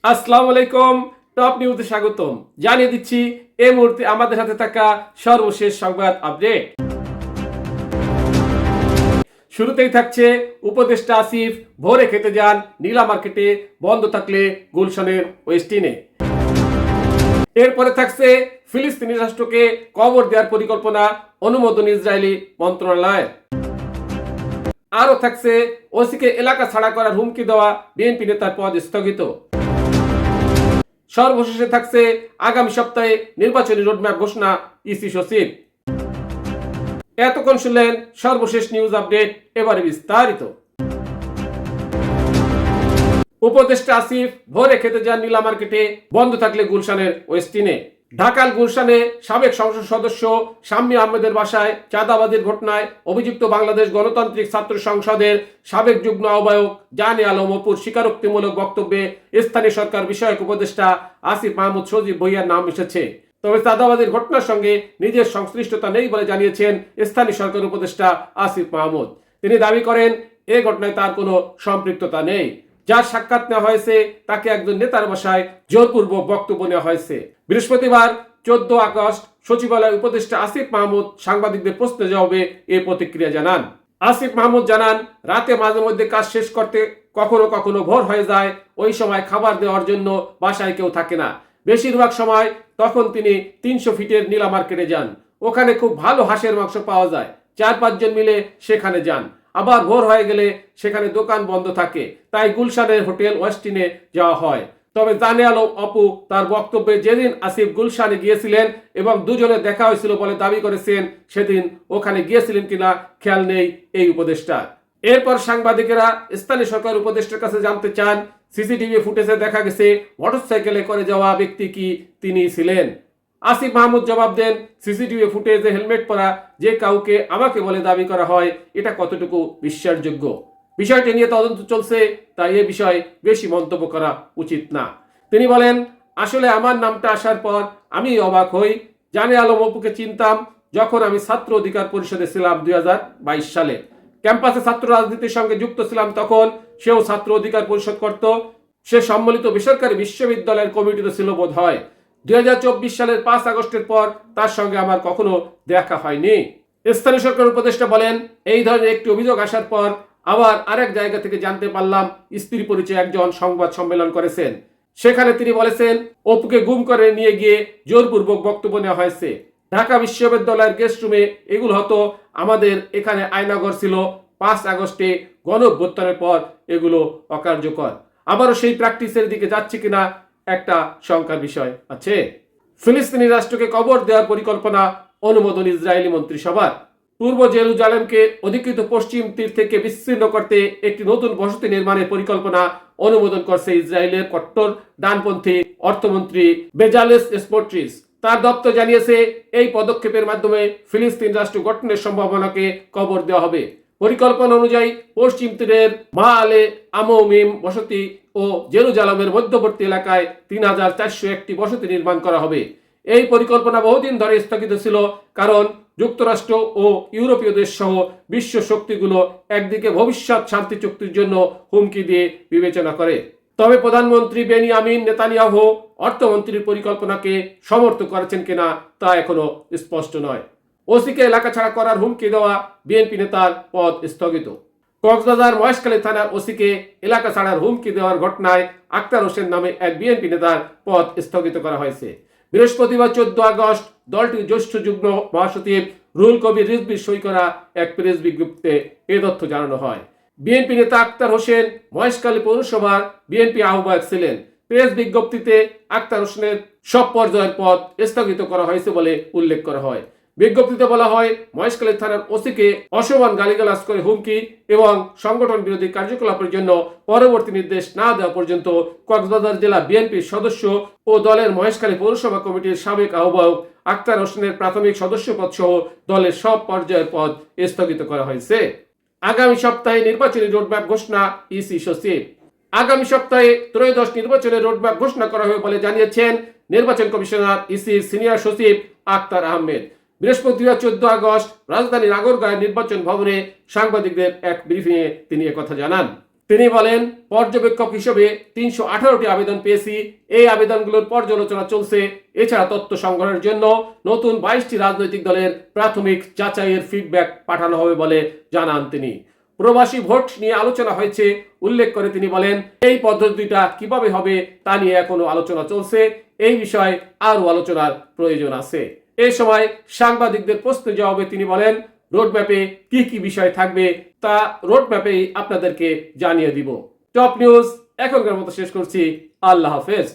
আসসালামু আলাইকুম। টপ নিউজে স্বাগতম। জানিয়ে দিচ্ছি এই মুহূর্তে আমাদের হাতে থাকা সর্বশেষ সংবাদ আপডেট। শুরুতেই থাকছে উপদেষ্টা আসিফ ভোরে খেতে যান নীলা মার্কেটে, বন্ধ থাকলে গুলশানের ওয়েস্টিনে। এরপরে থাকছে ফিলিস্তিনি রাষ্ট্রকে কবর দেওয়ার পরিকল্পনা, অনুমোদন ইসরায়েলি মন্ত্রণালয়ের। আরও থাকছে ওসিকে এলাকা ছাড়া করার হুমকি দেওয়া বিএনপি নেতার পদ স্থগিত। সর্বশেষে থাকছে আগামী সপ্তাহে নির্বাচনী রোডম্যাপ ঘোষণা ইসি সচিব। এতক্ষণ শুনলেন সর্বশেষ নিউজ আপডেট, এবারে বিস্তারিত। উপদেষ্টা আসিফ ভোরে খেতে যান নীলা মার্কেটে, বন্ধ থাকলে গুলশানের ওয়েস্টিনে। ঢাকার গুলশানে সাবেক সংসদ সদস্য শাম্মী আহমেদের বাসায় চাঁদাবাজির ঘটনায় অভিযুক্ত বাংলাদেশ গণতান্ত্রিক ছাত্র সংসদের সাবেক যুগ্ম আহ্বায়ক জানে আলম অপুর স্বীকারোক্তিমূলক বক্তব্যে স্থানীয় সরকার বিষয়ক উপদেষ্টা আসিফ মাহমুদ সজীব ভুঁইয়ার নাম এসেছে। তবে চাঁদাবাজির ঘটনার সঙ্গে নিজের সংশ্লিষ্টতা নেই বলে জানিয়েছেন স্থানীয় সরকার উপদেষ্টা আসিফ মাহমুদ। তিনি দাবি করেন এ ঘটনায় তার কোনো সম্পৃক্ততা নেই। যার সাক্ষাৎ নেওয়া হয়েছে তাকে একজন নেতার বাসায় জোরপূর্বক বক্তব্য নেওয়া হয়েছে। বৃহস্পতিবার 14 আগস্ট সচিবালয় উপদেষ্টা আসিফ মাহমুদ সাংবাদিকদের প্রশ্নের জবাবে এ প্রতিক্রিয়া জানান। আসিফ মাহমুদ জানান, রাতে মাঝে মধ্যে কাজ শেষ করতে কখনো কখনো ভোর হয়ে যায়। ওই সময় খাবার দেওয়ার জন্য বাসায় কেউ থাকে না। বেশিরভাগ সময় তখন তিনি 300 ফিটের নীলা মার্কেটে যান। ওখানে খুব ভালো হাঁসের মাংস পাওয়া যায়। 4-5 জন মিলে সেখানে যান। আবার ভোর হয়ে গেলে সেখানে দোকান বন্ধ থাকে, তাই গুলশানের হোটেল ওয়েস্টিনে যাওয়া হয়। তবে জানে আলম অপু তার বক্তব্যে যেদিন আসিফ গুলশানে গিয়েছিলেন এবং দুজনে দেখা হয়েছিল বলে দাবি করেছেন, সেদিন ওখানে গিয়েছিলেন কিনা খেয়াল নেই এই উপদেষ্টার। এরপর সাংবাদিকেরা স্থানীয় সরকার উপদেষ্টার কাছে জানতে চান, সিসিটিভি ফুটেজে দেখা গেছে মোটরসাইকেলে করে যাওয়া ব্যক্তি কি তিনি ছিলেন। আসিফ মাহমুদ জবাব দেন, সিসিটিভি ফুটেজে হেলমেট পরা যে কাউকে আমাকে বলে দাবি করা হয়, এটা কতটুকু বিশ্বাসযোগ্য? বিষয়টি নিয়ে তদন্ত চলছে, তাই এ বিষয়ে বেশি মন্তব্য করা উচিত না। তিনি বলেন, আসলে আমার নামটা আসার পর আমি অবাক হই। জানে আলম অপুকে চিনতাম যখন আমি ছাত্র অধিকার পরিষদে ছিলাম 2022 সালে। ক্যাম্পাসে ছাত্র রাজনীতির সঙ্গে যুক্ত ছিলাম তখন। সেও ছাত্র অধিকার পরিষদ করত। সে সম্মিলিত বেসরকারি বিশ্ববিদ্যালয়ের কমিটিতে ছিল বোধ হয়। 2024 সালের 5 আগস্টের পর তার সঙ্গে আমার কখনো দেখা হয়নি। স্থানীয় সরকার উপদেষ্টা বলেন, এই ধরনের একটি অভিযোগ আসার পর আবার আরেক জায়গা থেকে জানতে পারলাম স্ত্রী পরিচয় একজন সংবাদ সম্মেলন করেছেন। সেখানে তিনি বলেছেন অপুকে গুম করে নিয়ে গিয়ে জোরপূর্বক বক্তব্য নেওয়া হয়েছে। ঢাকা বিশ্ববিদ্যালয়ের গেস্ট রুমে এগুলো হতো। আমাদের এখানে আয়নাঘর ছিল। 5 আগস্টে গণঅভ্যুত্থানের পর এগুলো অকার্যকর। আবারও সেই প্র্যাকটিসের দিকে যাচ্ছে কিনা একটা শঙ্কার বিষয় আছে। ফিলিস্তিনি রাষ্ট্রকে কবর দেওয়ার পরিকল্পনা, অনুমোদন ইসরায়েলি মন্ত্রিসভার। পূর্ব জেরুজালেমকে অধিকৃত পশ্চিম তীর থেকে বিচ্ছিন্ন করতে একটি নতুন বসতি নির্মাণের পরিকল্পনা অনুমোদন করছে ইসরায়েলের কট্টর ডানপন্থী অর্থমন্ত্রী বেজালেস স্মোট্রিচ। তার দপ্তর জানিয়েছে এই পদক্ষেপের মাধ্যমে ফিলিস্তিন রাষ্ট্র গঠনের সম্ভাবনাকে কবর দেওয়া হবে। পরিকল্পনা অনুযায়ী পশ্চিম তীরের মাআলে আমৌমিম বসতি ও জেরুজালেমের মধ্যবর্তী এলাকায় 3401টি বসতি নির্মাণ করা হবে। এই পরিকল্পনা বহুদিন ধরে স্থগিত ছিল, কারণ যুক্তরাষ্ট্র ও ইউরোপীয় দেশ সহ বিশ্ব শক্তিগুলো একদিকে ভবিষ্যৎ শান্তি চুক্তির জন্য হুমকি দিয়ে বিবেচনা করে। তবে প্রধানমন্ত্রী বেনিয়ামিন নেতানিয়াহু অর্থমন্ত্রীর পরিকল্পনাকে সমর্থন করেছেন কিনা তা এখনো স্পষ্ট নয়। ওসিকে এলাকা ছাড়া করার হুমকি দেওয়া বিএনপি নেতার পদ স্থগিত। কক্সবাজার মহেশখালী থানার ওসিকে এলাকা ছাড়ার হুমকি দেওয়ার ঘটনায় আক্তার হোসেন নামে এক বিএনপি নেতার পদ স্থগিত করা হয়েছে। বৃহস্পতিবার 14 আগস্ট দলটির জ্যেষ্ঠ যুগ্ম মহাসচিব রুহুল কবির রিজভির সই করা এক প্রেস বিজ্ঞপ্তিতে এ তথ্য জানানো হয়। বিএনপি নেতা আক্তার হোসেন মহেশখালী পৌরসভার বিএনপি আহ্বায়ক ছিলেন। প্রেস বিজ্ঞপ্তিতে আক্তার হোসেনের সব পর্যায়ের পদ স্থগিত করা হয়েছে বলে উল্লেখ করা হয়। বিজ্ঞপ্তিতে বলা হয়, মহেশখালী থানার ওসিকে অসমান গালিগালাজ করে হুমকি এবং সংগঠন বিরোধী কার্যকলাপের জন্য পরবর্তী নির্দেশ না দেওয়া পর্যন্ত কক্সবাজার জেলা বিএনপির সদস্য ও দলের মহেশখালী পৌরসভা কমিটির সাবেক আহ্বায়ক আক্তার হোসেনের প্রাথমিক সদস্যপদ সহ দলের সব পর্যায়ের পদ স্থগিত করা হয়েছে। আগামী সপ্তাহে নির্বাচনী রোডম্যাপ ঘোষণা ইসি সচিব। আগামী সপ্তাহে ত্রয়োদশ নির্বাচনের রোডম্যাপ ঘোষণা করা হবে বলে জানিয়েছেন নির্বাচন কমিশনার ইসির সিনিয়র সচিব আক্তার আহমেদ। বৃহস্পতিবার 14 আগস্ট রাজধানীর আগরগাঁওয়ের নির্বাচন ভবনে সাংবাদিকদের এক ব্রিফিংয়ে তিনি একথা জানান। তিনি বলেন, পর্যবেক্ষক হিসেবে 318টি আবেদন পেয়েছি। এই আবেদনগুলোর পর্যালোচনা চলছে। এছাড়া তথ্য সংগ্রহের জন্য নতুন 22টি রাজনৈতিক দলের প্রাথমিক যাচাইয়ের ফিডব্যাক পাঠানো হবে বলে জানান তিনি। প্রবাসী ভোট নিয়ে আলোচনা হয়েছে উল্লেখ করে তিনি বলেন, এই পদ্ধতিটা কিভাবে হবে তা নিয়ে এখনো আলোচনা চলছে। এই বিষয়ে আরও আলোচনার প্রয়োজন আছে। এই সময় সাংবাদিকদের প্রশ্নের জবাবে তিনি বলেন, রোডম্যাপে কি কি বিষয় থাকবে তা রোডম্যাপেই আপনাদেরকে জানিয়ে দিব। টপ নিউজ এখনকার মতো শেষ করছি। আল্লাহ হাফেজ।